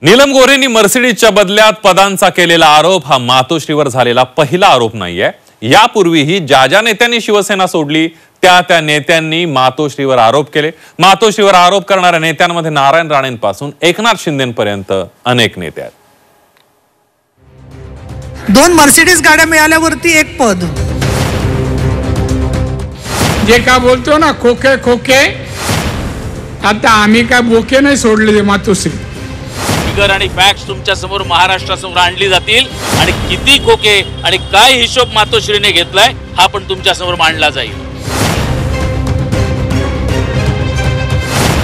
नीलम गोऱ्हेंनी मर्सिडीजच्या बदल्यात पदांचा केलेला आरोप हा मातोश्रीवर झालेला पहिला आरोप नाहीये। यापूर्वीही ज्या नेत्यांनी शिवसेना सोडली त्या नेत्यांनी मातोश्रीवर आरोप केले। मातोश्रीवर आरोप करणाऱ्या नेत्यांमध्ये नारायण राणेंपासून एकनाथ शिंदेंपर्यंत अनेक नेते आहेत। 2 मर्सिडीज गाड्या मिळाल्यावरती एक पद। जे का बोलतो ना खोके खोके, आता आम्ही काय बोके नाही सोडले मातोश्री। फिगर आणि फॅक्ट्स तुमच्या समोर महाराष्ट्रासमोर आणली जातील आणि किती खोके आणि काय हिशोब मातोश्रीने घेतलाय हा पण तुमच्या समोर मांडला जाईल।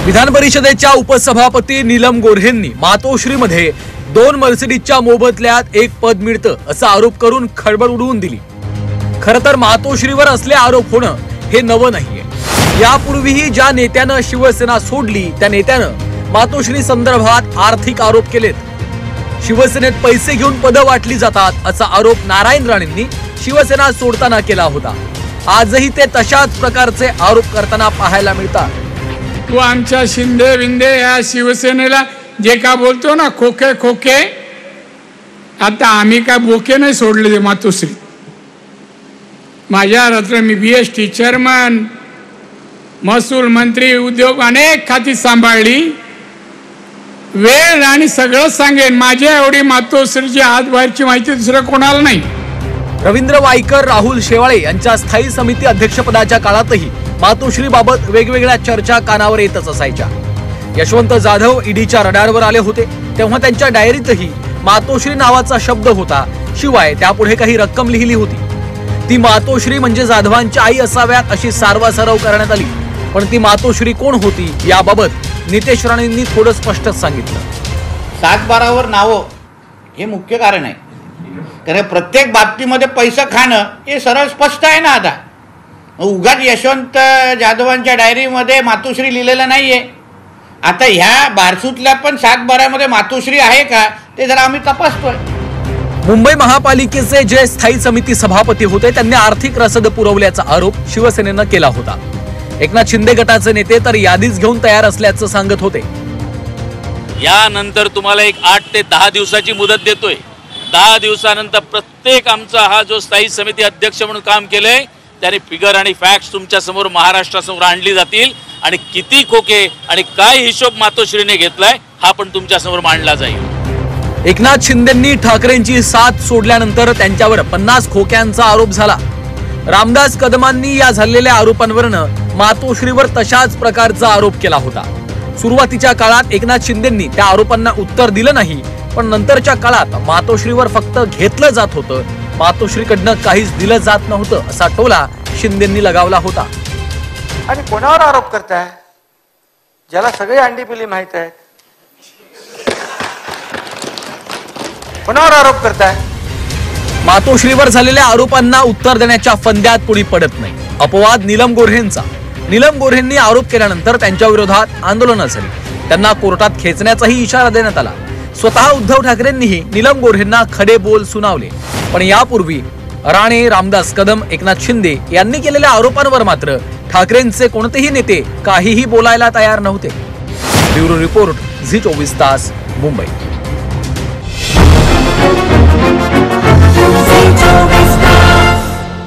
विधान परिषदेच्या उपसभापती नीलम गोऱ्हेंनी मातोश्रीमध्ये 2 मर्सिडीजच्या मोबदल्यात एक पद मिळतं असा आरोप करून खळबळ उडवून दिली। खरं तर मातोश्रीवर असले आरोप होणं हे नवं नाहीये। यापूर्वीही ज्या नेत्यानं शिवसेना सोडली त्या नेत्यानं मातोश्री संदर्भात आर्थिक आरोप केलेत। शिवसेनेत पैसे घेऊन पदं वाटली जातात असा आरोप नारायण राणेंनी शिवसेना सोडताना केला होता। आजही ते तशाच प्रकारचे आरोप करताना पाहायला मिळतात। तू आमच्या शिंदे विंदे या शिवसेनेला जे का बोलतो ना खोके खोके, आता आम्ही काय बोके नाही सोडले मातोश्री। माझ्या रात्र मी BST चेअरमन, महसूल मंत्री, उद्योग अनेक खाती सांभाळली। वेळ आणि सगळं सांगेन, माझ्या एवढी मातोश्रीची आजबाहेरची माहिती दुसरं कोणाला नाही। रवींद्र वाईकर, राहुल शेवाळे यांच्या स्थायी समिती अध्यक्षपदाच्या काळातही मातोश्री बाबत वेगवेगळ्या चर्चा कानावर येतच असायच्या। यशवंत जाधव ईडीच्या रडारवर आले होते तेव्हा त्यांच्या डायरीतही मातोश्री नावाचा शब्द होता। शिवाय त्यापुढे काही रक्कम लिहिली होती। ती मातोश्री म्हणजे जाधवांची आई असाव्यात अशी सारवासारव करण्यात आली। पण ती मातोश्री कोण होती याबाबत नितेश राणेंनी थोडं स्पष्टच सांगितलं। 7-12 नावं हे मुख्य कारण आहे, कारण प्रत्येक बाबतीमध्ये पैसा खाणं हे सरळ स्पष्ट आहे ना। आता उगाच यशवंत जाधवांच्या डायरीमध्ये मातोश्री लिहिलेलं नाहीये। आता ह्या बारसूतल्या पण 7-12 मातोश्री आहे का ते जरा आम्ही तपासतोय। मुंबई महापालिकेचे जे स्थायी समिती सभापती होते त्यांनी आर्थिक रसद पुरवल्याचा आरोप शिवसेनेनं केला होता। एकनाथ शिंदे गटाचे नेते तर यादीच घेऊन तयार असल्याचं सांगत होते। यानंतर तुम्हाला एक 8 ते 10 दिवसाची मुदत देतोय। 10 दिवसानंतर प्रत्येक आमचा हा जो स्थायी समिती अध्यक्ष म्हणून काम केलंय त्याने फिगर आणि फॅक्ट्स तुमच्या समोर महाराष्ट्रासमोर आणली जातील आणि किती खोके आणि काय हिशोब मातोश्रीने घेतलाय हा पण तुमच्या समोर मांडला जाईल। एकनाथ शिंदेंनी ठाकरेंची साथ सोडल्यानंतर त्यांच्यावर 50 खोक्यांचा आरोप झाला। रामदास कदमांनी या झालेल्या आरोपांवरनं मातोश्रीवर तशाच प्रकारचा आरोप केला होता। सुरुवातीच्या काळात एकनाथ शिंदेंनी त्या आरोपांना उत्तर दिलं नाही, पण नंतरच्या काळात मातोश्रीवर फक्त घेतलं जात होतं, मातोश्रीकडनं काहीच दिलं जात नव्हतं असा टोला शिंदेंनी लगावला होता। आणि कोणावर आरोप करताय ज्याला सगळे अंडी पिली माहित आहे? कोणावर आरोप करताय? मातोश्रीवर झालेल्या आरोपांना उत्तर देण्याच्या फंद्यात कुणी पडत नाही। अपवाद नीलम गोऱ्हेंचा। नीलम गोऱ्हेंनी आरोप केल्यानंतर त्यांच्या विरोधात आंदोलनं झाली, त्यांना कोर्टात खेचण्याचाही इशारा देण्यात आला। स्वतः उद्धव ठाकरेंनीही नीलम गोऱ्हेंना खडे बोल सुनावले। पण यापूर्वी राणे, रामदास कदम, एकनाथ शिंदे यांनी केलेल्या आरोपांवर मात्र ठाकरेंचे कोणतेही नेते काहीही बोलायला तयार नव्हते। ब्युरो रिपोर्ट, झी 24 तास, मुंबई।